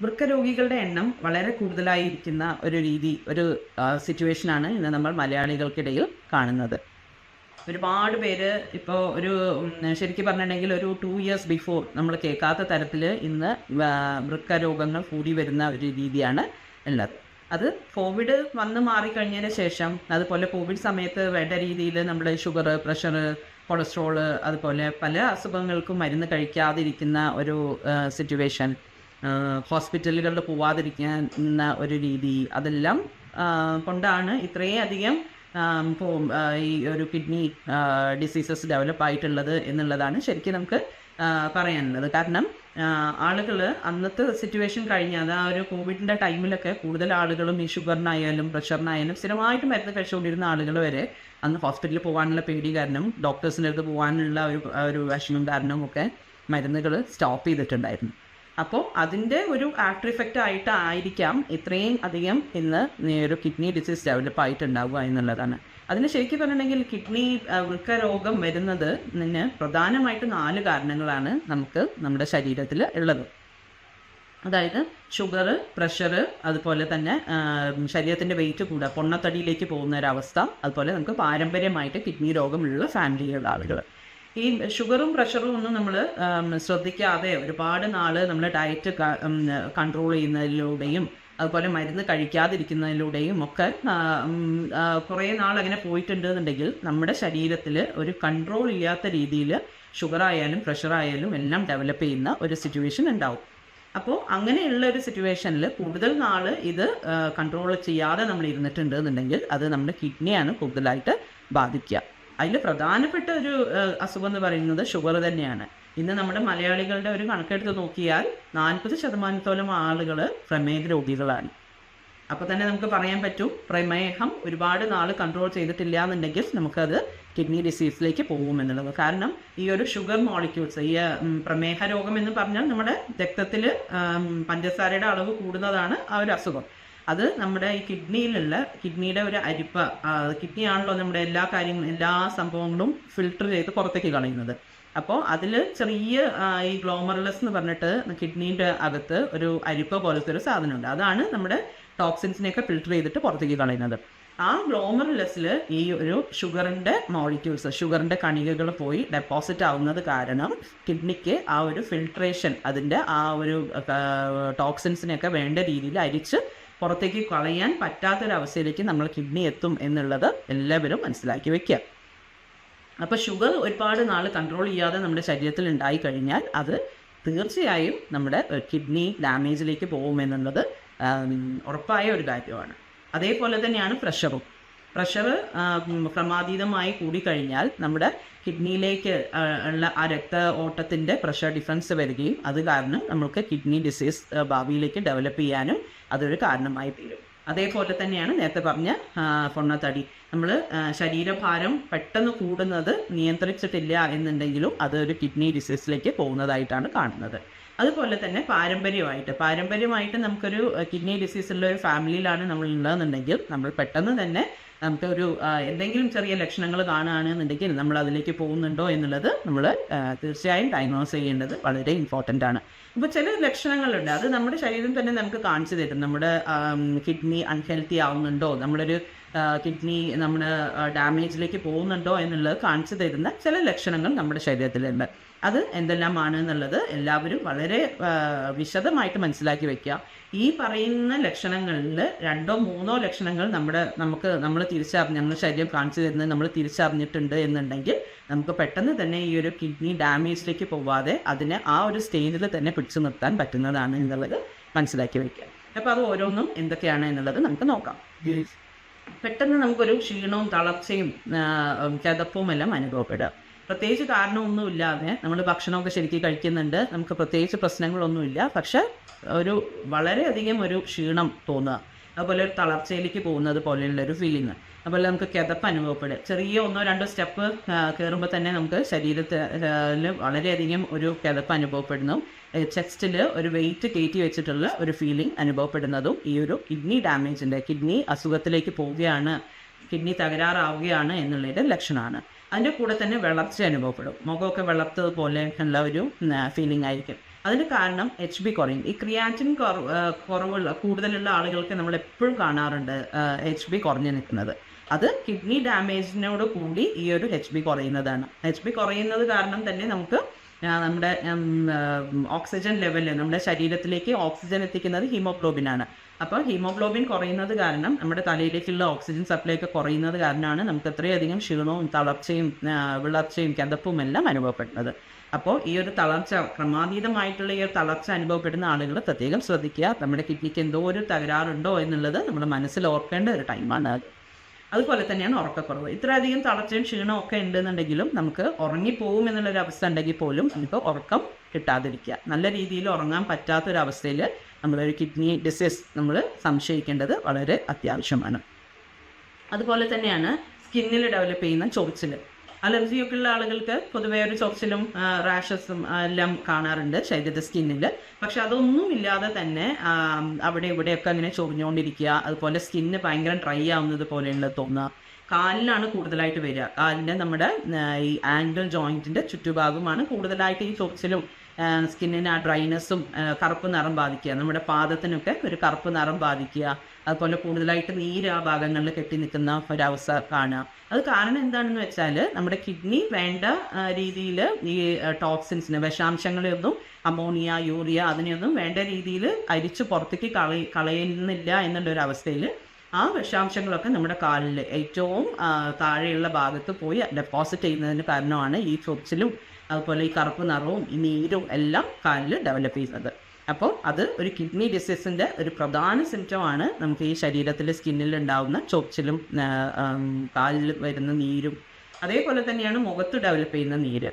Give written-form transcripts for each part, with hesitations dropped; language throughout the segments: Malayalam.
വൃക്ക രോഗികളുടെ എണ്ണം വളരെ കൂടുതലായിരിക്കുന്ന ഒരു സിറ്റുവേഷനാണ് ഇന്ന് നമ്മൾ മലയാളികൾക്കിടയിൽ കാണുന്നത്. ഒരുപാട് പേര് ഇപ്പോൾ ശരിക്കും പറഞ്ഞിട്ടുണ്ടെങ്കിൽ ഒരു 2 ഇയേഴ്സ് ബിഫോർ നമ്മൾ കേൾക്കാത്ത തരത്തിൽ ഇന്ന് വൃക്ക രോഗങ്ങൾ കൂടി വരുന്ന ഒരു രീതിയാണ് ഉള്ളത്. അത് കോവിഡ് വന്ന് മാറിക്കഴിഞ്ഞതിന് ശേഷം, അതുപോലെ കോവിഡ് സമയത്ത് വേണ്ട രീതിയിൽ നമ്മൾ ഷുഗർ, പ്രഷർ, കൊളസ്ട്രോള്, അതുപോലെ പല അസുഖങ്ങൾക്കും മരുന്ന് കഴിക്കാതിരിക്കുന്ന ഒരു സിറ്റുവേഷൻ, ഹോസ്പിറ്റലുകളിൽ പോവാതിരിക്കുന്ന ഒരു രീതി, അതെല്ലാം കൊണ്ടാണ് ഇത്രയും അധികം ഈ ഒരു കിഡ്നി ഡിസീസസ് ഡെവലപ്പ് ആയിട്ടുള്ളത് എന്നുള്ളതാണ് ശരിക്കും നമുക്ക് പറയാനുള്ളത്. കാരണം ആളുകൾ അന്നത്തെ സിറ്റുവേഷൻ കഴിഞ്ഞാൽ ആ ഒരു കോവിഡിൻ്റെ ടൈമിലൊക്കെ കൂടുതൽ ആളുകളും ഈ ഷുഗറിനായാലും പ്രഷറിനായാലും സ്ഥിരമായിട്ട് മരുന്ന് കഴിച്ചുകൊണ്ടിരുന്ന ആളുകൾ വരെ അന്ന് ഹോസ്പിറ്റലിൽ പോകാനുള്ള പേടി കാരണം, ഡോക്ടേഴ്സിൻ്റെ അടുത്ത് പോകാനുള്ള ഒരു വിഷമം കാരണവും ഒക്കെ മരുന്നുകൾ സ്റ്റോപ്പ് ചെയ്തിട്ടുണ്ടായിരുന്നു. അപ്പോൾ അതിൻ്റെ ഒരു ആഫ്റ്റർ ഇഫക്റ്റ് ആയിട്ടായിരിക്കാം ഇത്രയും അധികം ഇന്ന് ഒരു കിഡ്നി ഡിസീസ് ഡെവലപ്പ് ആയിട്ടുണ്ടാവുക എന്നുള്ളതാണ്. അതിന് ശരിക്കും പറഞ്ഞിട്ടുണ്ടെങ്കിൽ കിഡ്നി വൃക്ക രോഗം വരുന്നതിന് പ്രധാനമായിട്ട് 4 കാരണങ്ങളാണ് നമുക്ക് നമ്മുടെ ശരീരത്തിൽ ഉള്ളത്. അതായത് ഷുഗർ, പ്രഷർ, അതുപോലെ തന്നെ ശരീരത്തിൻ്റെ വെയിറ്റ് കൂടുക, പൊണ്ണത്തടിയിലേക്ക് പോകുന്ന ഒരവസ്ഥ, അതുപോലെ നമുക്ക് പാരമ്പര്യമായിട്ട് കിഡ്നി രോഗമുള്ള ഫാമിലിയിലുള്ള ആളുകൾ. ഈ ഷുഗറും പ്രഷറും ഒന്നും നമ്മൾ ശ്രദ്ധിക്കാതെ ഒരുപാട് നാൾ നമ്മൾ ഡയറ്റ് കൺട്രോൾ ചെയ്യുന്നതിലൂടെയും അതുപോലെ മരുന്ന് കഴിക്കാതിരിക്കുന്നതിലൂടെയും ഒക്കെ കുറേ നാൾ അങ്ങനെ പോയിട്ടുണ്ടെന്നുണ്ടെങ്കിൽ നമ്മുടെ ശരീരത്തിൽ ഒരു കൺട്രോൾ ഇല്ലാത്ത രീതിയിൽ ഷുഗറായാലും പ്രഷറായാലും എല്ലാം ഡെവലപ്പ് ചെയ്യുന്ന ഒരു സിറ്റുവേഷൻ ഉണ്ടാവും. അപ്പോൾ അങ്ങനെയുള്ള ഒരു സിറ്റുവേഷനിൽ കൂടുതൽ നാൾ ഇത് കൺട്രോൾ ചെയ്യാതെ നമ്മൾ ഇരുന്നിട്ടുണ്ട് എന്നുണ്ടെങ്കിൽ അത് നമ്മുടെ കിഡ്നിയാണ് കൂടുതലായിട്ട് ബാധിക്കുക. അതിൽ പ്രധാനപ്പെട്ട ഒരു അസുഖം എന്ന് പറയുന്നത് ഷുഗർ തന്നെയാണ്. ഇന്ന് നമ്മുടെ മലയാളികളുടെ ഒരു കണക്കെടുത്ത് നോക്കിയാൽ 40% ആളുകൾ പ്രമേഹ രോഗികളാണ്. അപ്പോൾ തന്നെ നമുക്ക് പറയാൻ പറ്റും, പ്രമേഹം ഒരുപാട് നാൾ കൺട്രോൾ ചെയ്തിട്ടില്ല എന്നുണ്ടെങ്കിൽ നമുക്കത് കിഡ്നി ഡിസീസിലേക്ക് പോകുമെന്നുള്ളത്. കാരണം ഈ ഒരു ഷുഗർ മോളിക്യൂൾസ്, ഈ പ്രമേഹ രോഗം എന്ന് പറഞ്ഞാൽ നമ്മുടെ രക്തത്തിൽ പഞ്ചസാരയുടെ അളവ് കൂടുന്നതാണ് ആ ഒരു അസുഖം. അത് നമ്മുടെ ഈ കിഡ്നിയുടെ ഒരു അരിപ്പ, കിഡ്നിയാണല്ലോ നമ്മുടെ എല്ലാ സംഭവങ്ങളും ഫിൽട്ടർ ചെയ്ത് പുറത്തേക്ക് കളയുന്നത്. അപ്പോൾ അതിൽ ചെറിയ ഈ ഗ്ലോമറുലസ് എന്ന് പറഞ്ഞിട്ട് കിഡ്നീൻ്റെ അകത്ത് ഒരു അരിപ്പ പോലത്തെ ഒരു സാധനമുണ്ട്. അതാണ് നമ്മുടെ ടോക്സിൻസിനെയൊക്കെ ഫിൽട്ടർ ചെയ്തിട്ട് പുറത്തേക്ക് കളയുന്നത്. ആ ഗ്ലോമറുലസിൽ ഈ ഒരു ഷുഗറിൻ്റെ മോളിക്യൂൾസ്, ഷുഗറിൻ്റെ കണികകൾ പോയി ഡെപ്പോസിറ്റ് ആവുന്നത് കാരണം കിഡ്നിക്ക് ആ ഒരു ഫിൽട്രേഷൻ, അതിൻ്റെ ആ ഒരു ടോക്സിൻസിനെയൊക്കെ വേണ്ട രീതിയിൽ അരിച്ച് പുറത്തേക്ക് കളയാൻ പറ്റാത്തൊരവസ്ഥയിലേക്ക് നമ്മൾ കിഡ്നി എത്തും എന്നുള്ളത് എല്ലാവരും മനസ്സിലാക്കി വെക്കുക. അപ്പോൾ ഷുഗർ ഒരുപാട് നാൾ കൺട്രോൾ ചെയ്യാതെ നമ്മുടെ ശരീരത്തിൽ ഉണ്ടായി കഴിഞ്ഞാൽ അത് തീർച്ചയായും നമ്മുടെ കിഡ്നി ഡാമേജിലേക്ക് പോകുമെന്നുള്ളത് ഉറപ്പായ ഒരു കാര്യമാണ്. അതേപോലെ തന്നെയാണ് പ്രഷറും. പ്രഷർ ക്രമാതീതമായി കൂടിക്കഴിഞ്ഞാൽ നമ്മുടെ കിഡ്നിയിലേക്ക് ഉള്ള ആ രക്ത ഓട്ടത്തിൻ്റെ പ്രഷർ ഡിഫറൻസ് വരികയും അത് കാരണം നമുക്ക് കിഡ്നി ഡിസീസ് ഭാവിയിലേക്ക് ഡെവലപ്പ് ചെയ്യാനും അതൊരു കാരണമായി തീരും. അതേപോലെ തന്നെയാണ് നേരത്തെ പറഞ്ഞ പൊണ്ണത്തടി. നമ്മൾ ശരീരഭാരം പെട്ടെന്ന് കൂടുന്നത് നിയന്ത്രിച്ചിട്ടില്ല എന്നുണ്ടെങ്കിലും അതൊരു കിഡ്നി ഡിസീസിലേക്ക് പോകുന്നതായിട്ടാണ് കാണുന്നത്. അതുപോലെ തന്നെ പാരമ്പര്യമായിട്ട് നമുക്കൊരു കിഡ്നി ഡിസീസുള്ള ഒരു ഫാമിലിയിലാണ് നമ്മൾ ഉള്ളതെന്നുണ്ടെങ്കിൽ നമ്മൾ പെട്ടെന്ന് തന്നെ നമുക്കൊരു എന്തെങ്കിലും ചെറിയ ലക്ഷണങ്ങൾ കാണുകയാണെന്നുണ്ടെങ്കിൽ നമ്മൾ അതിലേക്ക് പോകുന്നുണ്ടോ എന്നുള്ളത് നമ്മൾ തീർച്ചയായും ഡയഗ്നോസ് ചെയ്യേണ്ടത് വളരെ ഇമ്പോർട്ടൻ്റ് ആണ്. ഇപ്പോൾ ചില ലക്ഷണങ്ങളുണ്ട്, അത് നമ്മുടെ ശരീരം തന്നെ നമുക്ക് കാണിച്ചു തരും. നമ്മുടെ കിഡ്നി അൺഹെൽത്തി ആവുന്നുണ്ടോ, നമ്മളൊരു കിഡ്നി നമ്മുടെ ഡാമേജിലേക്ക് പോകുന്നുണ്ടോ എന്നുള്ളത് കാണിച്ചു തരുന്ന ചില ലക്ഷണങ്ങൾ നമ്മുടെ ശരീരത്തിലുണ്ട്. അത് എന്തെല്ലാമാണ് എന്നുള്ളത് എല്ലാവരും വളരെ വിശദമായിട്ട് മനസ്സിലാക്കി വയ്ക്കുക. ഈ പറയുന്ന ലക്ഷണങ്ങളിൽ 2 or 3 ലക്ഷണങ്ങൾ നമ്മൾ ഞങ്ങളുടെ ശരീരം കാണിച്ചു തരുന്നത് നമ്മൾ തിരിച്ചറിഞ്ഞിട്ടുണ്ട് എന്നുണ്ടെങ്കിൽ നമുക്ക് പെട്ടെന്ന് തന്നെ ഈ ഒരു കിഡ്നി ഡാമേജിലേക്ക് പോവാതെ അതിനെ ആ ഒരു സ്റ്റേജിൽ തന്നെ പിടിച്ചു നിർത്താൻ പറ്റുന്നതാണ് എന്നുള്ളത് മനസ്സിലാക്കി വയ്ക്കുക. അപ്പോൾ അത് ഓരോന്നും എന്തൊക്കെയാണ് എന്നുള്ളത് നമുക്ക് നോക്കാം. പെട്ടെന്ന് നമുക്കൊരു ക്ഷീണവും തളർച്ചയും കിതപ്പും എല്ലാം അനുഭവപ്പെടുക. പ്രത്യേകിച്ച് കാരണമൊന്നുമില്ലാതെ നമ്മൾ ഭക്ഷണമൊക്കെ ശരിക്കും കഴിക്കുന്നുണ്ട്, നമുക്ക് പ്രത്യേകിച്ച് പ്രശ്നങ്ങളൊന്നുമില്ല, പക്ഷെ വളരെയധികം ഒരു ക്ഷീണം തോന്നുക, അതുപോലെ ഒരു തളർച്ചയിലേക്ക് പോകുന്നത് പോലെയുള്ളൊരു ഫീലിങ്, അതുപോലെ നമുക്ക് കിതപ്പ് അനുഭവപ്പെടുക. ചെറിയ 1-2 സ്റ്റെപ്പ് കയറുമ്പോൾ തന്നെ നമുക്ക് ശരീരത്തിൽ വളരെയധികം ഒരു കിതപ്പ് അനുഭവപ്പെടുന്നു. ചെസ്റ്റിൽ ഒരു വെയിറ്റ് കയറ്റി വെച്ചിട്ടുള്ള ഒരു ഫീലിംഗ് അനുഭവപ്പെടുന്നതും ഈ ഒരു കിഡ്നി അസുഖത്തിലേക്ക് പോവുകയാണ്, കിഡ്നി തകരാറാവുകയാണ് എന്നുള്ളതിൻ്റെ ലക്ഷണമാണ്. അതിൻ്റെ കൂടെ തന്നെ വിളർച്ച അനുഭവപ്പെടും. മുഖമൊക്കെ വിളർത്തതുപോലെ ഉള്ള ഒരു ഫീലിംഗ് ആയിരിക്കും. അതിന് കാരണം HB കുറയും. ഈ ക്രിയാറ്റിൻ കൂടുതലുള്ള ആളുകൾക്ക് നമ്മൾ എപ്പോഴും കാണാറുണ്ട് HB കുറഞ്ഞു നിൽക്കുന്നത്. അത് കിഡ്നി ഡാമേജിനോട് കൂടി ഈ ഒരു HB കുറയുന്നതാണ്. HB കുറയുന്നത് കാരണം തന്നെ നമുക്ക് നമ്മുടെ ഓക്സിജൻ ലെവല്, നമ്മുടെ ശരീരത്തിലേക്ക് ഓക്സിജൻ എത്തിക്കുന്നത് ഹീമോഗ്ലോബിനാണ്. അപ്പോൾ ഹീമോഗ്ലോബിൻ കുറയുന്നത് കാരണം നമ്മുടെ തലയിലേക്കുള്ള ഓക്സിജൻ സപ്ലൈ ഒക്കെ കുറയുന്നത് കാരണമാണ് നമുക്ക് അത്രയധികം ക്ഷീണവും തളർച്ചയും വിളർച്ചയും കിതപ്പും എല്ലാം അനുഭവപ്പെടുന്നത്. അപ്പോൾ ഈ ഒരു തളർച്ച, ക്രമാതീതമായിട്ടുള്ള ഈ ഒരു തളർച്ച അനുഭവപ്പെടുന്ന ആളുകൾ പ്രത്യേകം ശ്രദ്ധിക്കുക. നമ്മുടെ കിഡ്നിക്ക് എന്തോ ഒരു തകരാറുണ്ടോ എന്നുള്ളത് നമ്മൾ മനസ്സിൽ ഓർക്കേണ്ട ഒരു ടൈമാണ്. അതുപോലെ തന്നെയാണ് ഉറക്കക്കുറവ്. ഇത്രയധികം തളർച്ചയും ക്ഷീണവും ഒക്കെ ഉണ്ടെന്നുണ്ടെങ്കിലും നമുക്ക് ഉറങ്ങിപ്പോകും എന്നുള്ളൊരു അവസ്ഥ ഉണ്ടെങ്കിൽ പോലും നമുക്ക് ഉറക്കം കിട്ടാതിരിക്കുക. നല്ല രീതിയിൽ ഉറങ്ങാൻ പറ്റാത്തൊരവസ്ഥയിൽ നമ്മളൊരു കിഡ്നി ഡിസീസ് നമ്മൾ സംശയിക്കേണ്ടത് വളരെ അത്യാവശ്യമാണ്. അതുപോലെ തന്നെയാണ് സ്കിന്നിൽ ഡെവലപ്പ് ചെയ്യുന്ന ചൊറിച്ചിൽ. അലർജിയൊക്കെ ഉള്ള ആളുകൾക്ക് പൊതുവേ ഒരു ചൊറിച്ചിലും റാഷസും എല്ലാം കാണാറുണ്ട് ശരീരത്തെ സ്കിന്നിൽ. പക്ഷെ അതൊന്നും ഇല്ലാതെ തന്നെ അവിടെ ഇവിടെയൊക്കെ അങ്ങനെ ചൊറിഞ്ഞുകൊണ്ടിരിക്കുക, അതുപോലെ സ്കിന്ന് ഭയങ്കര ഡ്രൈ ആവുന്നത് പോലെയുള്ള തോന്നുക. കാലിലാണ് കൂടുതലായിട്ട് വരിക. കാലിൻ്റെ നമ്മുടെ ഈ ആംഗിൾ ജോയിൻറ്റിൻ്റെ ചുറ്റുഭാഗമാണ് കൂടുതലായിട്ട് ഈ ചൊറിച്ചിലും സ്കിന്നിന് ആ ഡ്രൈനെസ്സും കറുപ്പ് നിറം ബാധിക്കുക. നമ്മുടെ പാദത്തിനൊക്കെ ഒരു കറുപ്പ് നിറം ബാധിക്കുക. അതുപോലെ കൂടുതലായിട്ട് നീര് ആ ഭാഗങ്ങളിൽ കെട്ടി നിൽക്കുന്ന ഒരവസ്ഥ കാണുക. അത് കാരണം എന്താണെന്ന് വെച്ചാൽ നമ്മുടെ കിഡ്നി വേണ്ട രീതിയിൽ ഈ ടോക്സിൻസിന്, വിഷാംശങ്ങളെയൊന്നും, അമോണിയ, യൂറിയ, അതിനെയൊന്നും വേണ്ട രീതിയിൽ അരിച്ച് പുറത്തേക്ക് കളയുന്നില്ല എന്നുള്ളൊരവസ്ഥയിൽ ആ വിഷാംശങ്ങളൊക്കെ നമ്മുടെ കാലിൽ ഏറ്റവും താഴെയുള്ള ഭാഗത്ത് പോയി ഡെപ്പോസിറ്റ് ചെയ്യുന്നതിന് കാരണമാണ് ഈ ചൊറിച്ചിലും അതുപോലെ ഈ കറുപ്പ് നിറവും ഈ നീരും എല്ലാം കാലിൽ ഡെവലപ്പ് ചെയ്യുന്നത്. അപ്പോൾ അത് ഒരു കിഡ്നി ഡിസീസിൻ്റെ ഒരു പ്രധാന സിംറ്റമാണ് നമുക്ക് ഈ ശരീരത്തിലെ സ്കിന്നിൽ ഉണ്ടാകുന്ന ചൊറിച്ചിലും കാലിൽ വരുന്ന നീരും. അതേപോലെ തന്നെയാണ് മുഖത്ത് ഡെവലപ്പ് ചെയ്യുന്ന നീര്.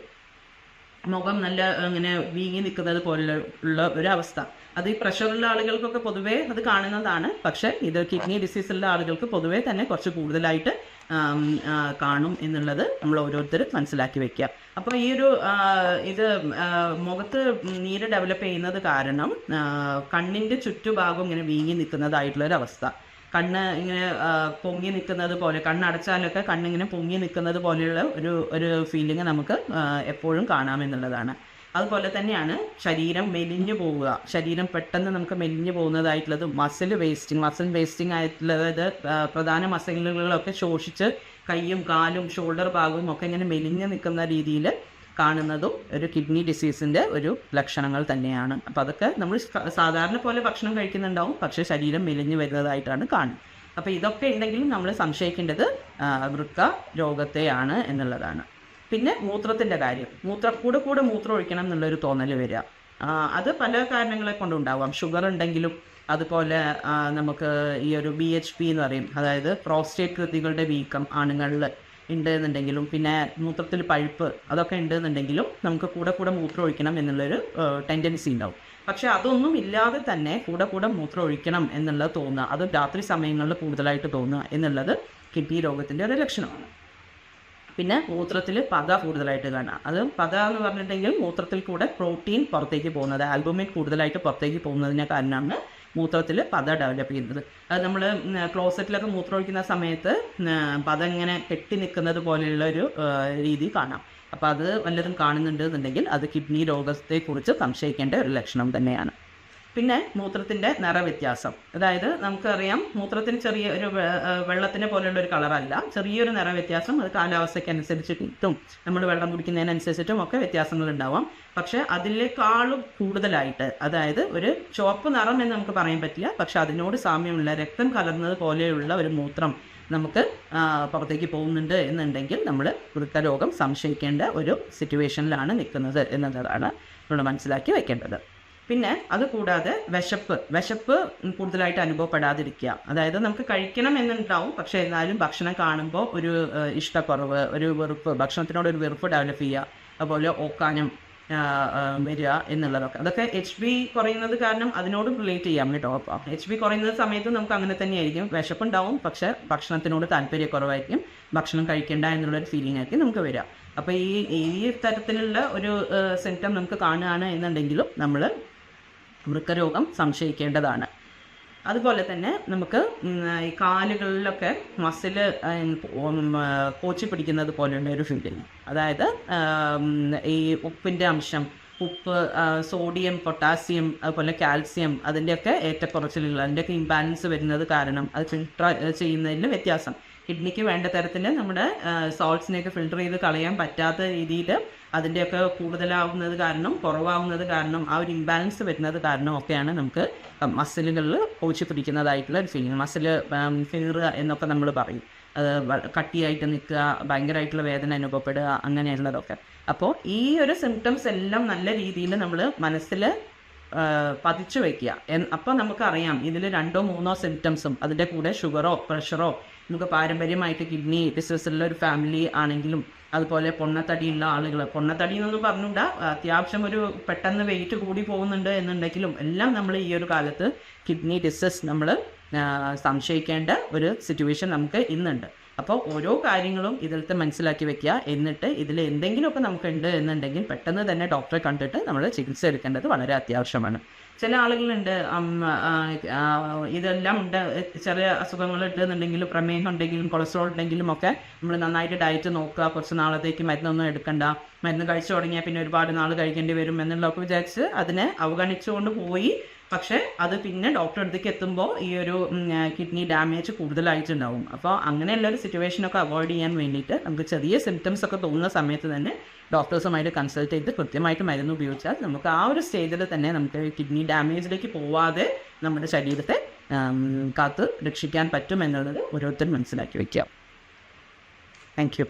മുഖം നല്ല ഇങ്ങനെ വീങ്ങി നിൽക്കുന്നത് പോലുള്ള ഒരവസ്ഥ. അത് ഈ പ്രഷറുള്ള ആളുകൾക്കൊക്കെ പൊതുവേ അത് കാണുന്നതാണ്. പക്ഷേ ഇത് കിഡ്നി ഡിസീസുള്ള ആളുകൾക്ക് പൊതുവേ തന്നെ കുറച്ച് കൂടുതലായിട്ട് കാണും എന്നുള്ളത് നമ്മൾ ഓരോരുത്തരും മനസ്സിലാക്കി വെക്കുക. അപ്പോൾ ഈ ഒരു ഇത് മുഖത്ത് നീര് ഡെവലപ്പ് ചെയ്യുന്നത് കാരണം കണ്ണിൻ്റെ ചുറ്റുഭാഗം ഇങ്ങനെ വീങ്ങി നിൽക്കുന്നതായിട്ടുള്ളൊരവസ്ഥ. കണ്ണ് ഇങ്ങനെ പൊങ്ങി നിൽക്കുന്നത് പോലെ, കണ്ണടച്ചാലൊക്കെ കണ്ണിങ്ങനെ പൊങ്ങി നിൽക്കുന്നത് പോലെയുള്ള ഒരു ഫീലിംഗ് നമുക്ക് എപ്പോഴും കാണാമെന്നുള്ളതാണ്. അതുപോലെ തന്നെയാണ് ശരീരം മെലിഞ്ഞു പോവുക. ശരീരം പെട്ടെന്ന് നമുക്ക് മെലിഞ്ഞു പോകുന്നതായിട്ടുള്ളത് മസിൽ വേസ്റ്റിംഗ് ആയിട്ടുള്ളത്. പ്രധാന മസിലുകളൊക്കെ ശോഷിച്ച് കൈയും കാലും ഷോൾഡർ ഭാഗവും ഒക്കെ ഇങ്ങനെ മെലിഞ്ഞു നിൽക്കുന്ന രീതിയിൽ കാണുന്നതും ഒരു കിഡ്നി ഡിസീസിൻ്റെ ഒരു ലക്ഷണങ്ങൾ തന്നെയാണ്. അപ്പോൾ അതൊക്കെ നമ്മൾ സാധാരണ പോലെ ഭക്ഷണം കഴിക്കുന്നുണ്ടാവും, പക്ഷേ ശരീരം മെലിഞ്ഞു വരുന്നതായിട്ടാണ് കാണുന്നത്. അപ്പോൾ ഇതൊക്കെ ഉണ്ടെങ്കിലും നമ്മൾ സംശയിക്കേണ്ടത് വൃക്ക രോഗത്തെയാണ് എന്നുള്ളതാണ്. പിന്നെ മൂത്രത്തിൻ്റെ കാര്യം, കൂടെ മൂത്രം ഒഴിക്കണം എന്നുള്ളൊരു തോന്നൽ വരിക. അത് പല കാരണങ്ങളെ കൊണ്ടുണ്ടാവാം. ഷുഗർ ഉണ്ടെങ്കിലും, അതുപോലെ നമുക്ക് ഈ ഒരു BHP എന്ന് പറയും, അതായത് പ്രോസ്റ്റേറ്റ് ഗ്രന്ഥികളുടെ വീക്കം ആണുങ്ങളിൽ ഉണ്ടെന്നുണ്ടെങ്കിലും, പിന്നെ മൂത്രത്തിൽ പഴുപ്പ് അതൊക്കെ ഉണ്ടെന്നുണ്ടെങ്കിലും നമുക്ക് കൂടെ മൂത്രം ഒഴിക്കണം എന്നുള്ളൊരു ടെൻഡൻസി ഉണ്ടാവും. പക്ഷെ അതൊന്നും ഇല്ലാതെ തന്നെ കൂടെ മൂത്രം ഒഴിക്കണം എന്നുള്ളത് തോന്നുക, അത് രാത്രി സമയങ്ങളിൽ കൂടുതലായിട്ട് തോന്നുക എന്നുള്ളത് കിഡ്നി രോഗത്തിൻ്റെ ഒരു ലക്ഷണമാണ്. പിന്നെ മൂത്രത്തിൽ പത കൂടുതലായിട്ട് കാണാം. അത് പത എന്ന് പറഞ്ഞിട്ടുണ്ടെങ്കിൽ മൂത്രത്തിൽ കൂടെ പ്രോട്ടീൻ പുറത്തേക്ക് പോകുന്നത്, ആൽബുമിൻ കൂടുതലായിട്ട് പുറത്തേക്ക് പോകുന്നതിന് കാരണമാണ് മൂത്രത്തിൽ പത ഡെവലപ്പ് ചെയ്യുന്നത്. അത് നമ്മൾ ക്ലോസറ്റിലൊക്കെ മൂത്രം ഒഴിക്കുന്ന സമയത്ത് പത ഇങ്ങനെ കെട്ടി നിൽക്കുന്നത് പോലെയുള്ള ഒരു രീതി കാണാം. അപ്പോൾ അത് വല്ലതും കാണുന്നുണ്ടെന്നുണ്ടെങ്കിൽ അത് കിഡ്നി രോഗത്തെക്കുറിച്ച് സംശയിക്കേണ്ട ഒരു ലക്ഷണം തന്നെയാണ്. പിന്നെ മൂത്രത്തിൻ്റെ നിറവ്യത്യാസം, അതായത് നമുക്കറിയാം മൂത്രത്തിന് ചെറിയ ഒരു വെള്ളത്തിനെ പോലെയുള്ള ഒരു കളറല്ല, ചെറിയൊരു നിറവ്യത്യാസം. അത് കാലാവസ്ഥയ്ക്കനുസരിച്ചിട്ടും നമ്മൾ വെള്ളം കുടിക്കുന്നതിനനുസരിച്ചിട്ടും ഒക്കെ വ്യത്യാസങ്ങൾ ഉണ്ടാവാം. പക്ഷേ അതിലേക്കാളും കൂടുതലായിട്ട്, അതായത് ഒരു ചുവപ്പ് നിറം എന്ന് നമുക്ക് പറയാൻ പറ്റില്ല, പക്ഷെ അതിനോട് സാമ്യമുള്ള രക്തം കലർന്നത് പോലെയുള്ള ഒരു മൂത്രം നമുക്ക് പുറത്തേക്ക് പോകുന്നുണ്ട് എന്നുണ്ടെങ്കിൽ നമ്മൾ വൃക്കരോഗം സംശയിക്കേണ്ട ഒരു സിറ്റുവേഷനിലാണ് നിൽക്കുന്നത് എന്നുള്ളതാണ് നമ്മൾ മനസ്സിലാക്കി വയ്ക്കേണ്ടത്. പിന്നെ അതുകൂടാതെ വിശപ്പ് കൂടുതലായിട്ട് അനുഭവപ്പെടാതിരിക്കുക. അതായത് നമുക്ക് കഴിക്കണം എന്നുണ്ടാവും, പക്ഷേ എന്നാലും ഭക്ഷണം കാണുമ്പോൾ ഒരു ഇഷ്ടക്കുറവ്, ഒരു വെറുപ്പ്, ഭക്ഷണത്തിനോടൊരു വെറുപ്പ് ഡെവലപ്പ് ചെയ്യുക, അതുപോലെ ഓക്കാനം വരിക എന്നുള്ളതൊക്കെ. അതൊക്കെ HB കുറയുന്നത് കാരണം അതിനോട് റിലേറ്റ് ചെയ്യാം കേട്ടോ. അപ്പോൾ HB കുറയുന്ന സമയത്ത് നമുക്ക് അങ്ങനെ തന്നെയായിരിക്കും, വിശപ്പുണ്ടാവും, പക്ഷേ ഭക്ഷണത്തിനോട് താല്പര്യക്കുറവായിരിക്കും, ഭക്ഷണം കഴിക്കേണ്ട എന്നുള്ളൊരു ഫീലിംഗ് ആയിരിക്കും നമുക്ക് വരിക. അപ്പോൾ ഈ തരത്തിലുള്ള ഒരു സിംറ്റം നമുക്ക് കാണുകയാണ് എന്നുണ്ടെങ്കിലും നമ്മൾ വൃക്കരോഗം സംശയിക്കേണ്ടതാണ്. അതുപോലെ തന്നെ നമുക്ക് ഈ കാലുകളിലൊക്കെ മസിൽ കോച്ചി പിടിക്കുന്നത് പോലെയുള്ള ഒരു ഫീലിംഗ്, അതായത് ഈ ഉപ്പിൻ്റെ അംശം ഉപ്പ്, സോഡിയം, പൊട്ടാസ്യം, അതുപോലെ കാൽസ്യം, അതിൻ്റെയൊക്കെ ഏറ്റക്കുറച്ചിലുകൾ, അതിൻ്റെയൊക്കെ ഇംബാലൻസ് വരുന്നത് കാരണം അത് ഫിൽട്ടർ ചെയ്യുന്നതിൽ വ്യത്യാസം. കിഡ്നിക്ക് വേണ്ട തരത്തിൽ നമ്മുടെ സോൾട്ട്സിനെയൊക്കെ ഫിൽട്ടർ ചെയ്ത് കളയാൻ പറ്റാത്ത രീതിയിൽ അതിൻ്റെയൊക്കെ കൂടുതലാവുന്നത് കാരണം, കുറവാവുന്നത് കാരണം, ആ ഒരു ഇംബാലൻസ് വരുന്നത് കാരണം ഒക്കെയാണ് നമുക്ക് മസിലുകളിൽ കോച്ചി പിടിക്കുന്നതായിട്ടുള്ള ഒരു ഫീലിംഗ്. മസിൽ കീറുക എന്നൊക്കെ നമ്മൾ പറയും. അത് കട്ടിയായിട്ട് നിൽക്കുക, ഭയങ്കരമായിട്ടുള്ള വേദന അനുഭവപ്പെടുക, അങ്ങനെയുള്ളതൊക്കെ. അപ്പോൾ ഈ ഒരു സിംറ്റംസ് എല്ലാം നല്ല രീതിയിൽ നമ്മൾ മനസ്സിൽ പതിച്ചു വയ്ക്കുക. അപ്പോൾ നമുക്കറിയാം ഇതിൽ 2 or 3 സിംറ്റംസും അതിൻ്റെ കൂടെ ഷുഗറോ പ്രഷറോ, നമുക്ക് പാരമ്പര്യമായിട്ട് കിഡ്നി ഡിസീസുള്ള ഒരു ഫാമിലി ആണെങ്കിലും, അതുപോലെ പൊണ്ണത്തടിയുള്ള ആളുകൾ, പൊണ്ണത്തടി എന്നൊന്നും പറഞ്ഞുകൂടാ, അത്യാവശ്യം ഒരു പെട്ടെന്ന് വെയിറ്റ് കൂടി പോകുന്നുണ്ട് എന്നുണ്ടെങ്കിലും എല്ലാം നമ്മൾ ഈ ഒരു കാലത്ത് കിഡ്നി ഡിസീസ് നമ്മൾ സംശയിക്കേണ്ട ഒരു സിറ്റുവേഷൻ നമുക്ക് ഇന്നുണ്ട്. അപ്പോൾ ഓരോ കാര്യങ്ങളും ഇതിലത്തെ മനസ്സിലാക്കി വെക്കുക. എന്നിട്ട് ഇതിൽ എന്തെങ്കിലുമൊക്കെ നമുക്കുണ്ട് എന്നുണ്ടെങ്കിൽ പെട്ടെന്ന് തന്നെ ഡോക്ടറെ കണ്ടിട്ട് നമ്മൾ ചികിത്സ എടുക്കേണ്ടത് വളരെ അത്യാവശ്യമാണ്. ചില ആളുകളുണ്ട് ഇതെല്ലാം ഉണ്ട്, ചെറിയ അസുഖങ്ങളുണ്ട് എന്നുണ്ടെങ്കിലും, പ്രമേഹം ഉണ്ടെങ്കിലും കൊളസ്ട്രോൾ ഉണ്ടെങ്കിലും ഒക്കെ നമ്മൾ നന്നായിട്ട് ഡയറ്റ് നോക്കുക, കുറച്ച് നാളത്തേക്ക് മരുന്നൊന്നും എടുക്കണ്ട, മരുന്ന് കഴിച്ചു തുടങ്ങിയാൽ പിന്നെ ഒരുപാട് നാൾ കഴിക്കേണ്ടി വരും എന്നുള്ളതൊക്കെ വിചാരിച്ച് അതിനെ അവഗണിച്ചുകൊണ്ട് പോയി. പക്ഷേ അത് പിന്നെ ഡോക്ടറെ അടുത്തേക്ക് എത്തുമ്പോൾ ഈ ഒരു കിഡ്നി ഡാമേജ് കൂടുതലായിട്ടുണ്ടാവും. അപ്പോൾ അങ്ങനെയുള്ളൊരു സിറ്റുവേഷനൊക്കെ അവോയ്ഡ് ചെയ്യാൻ വേണ്ടിയിട്ട് നമുക്ക് ചെറിയ സിംറ്റംസ് ഒക്കെ തോന്നുന്ന സമയത്ത് തന്നെ ഡോക്ടേഴ്സുമായിട്ട് കൺസൾട്ട് ചെയ്ത് കൃത്യമായിട്ട് മരുന്ന് ഉപയോഗിച്ചാൽ നമുക്ക് ആ ഒരു സ്റ്റേജിൽ തന്നെ നമുക്ക് കിഡ്നി ഡാമേജിലേക്ക് പോവാതെ നമ്മുടെ ശരീരത്തെ കാത്ത് രക്ഷിക്കാൻ പറ്റും എന്നുള്ളത് ഓരോരുത്തരും മനസ്സിലാക്കി വയ്ക്കുക. Thank you.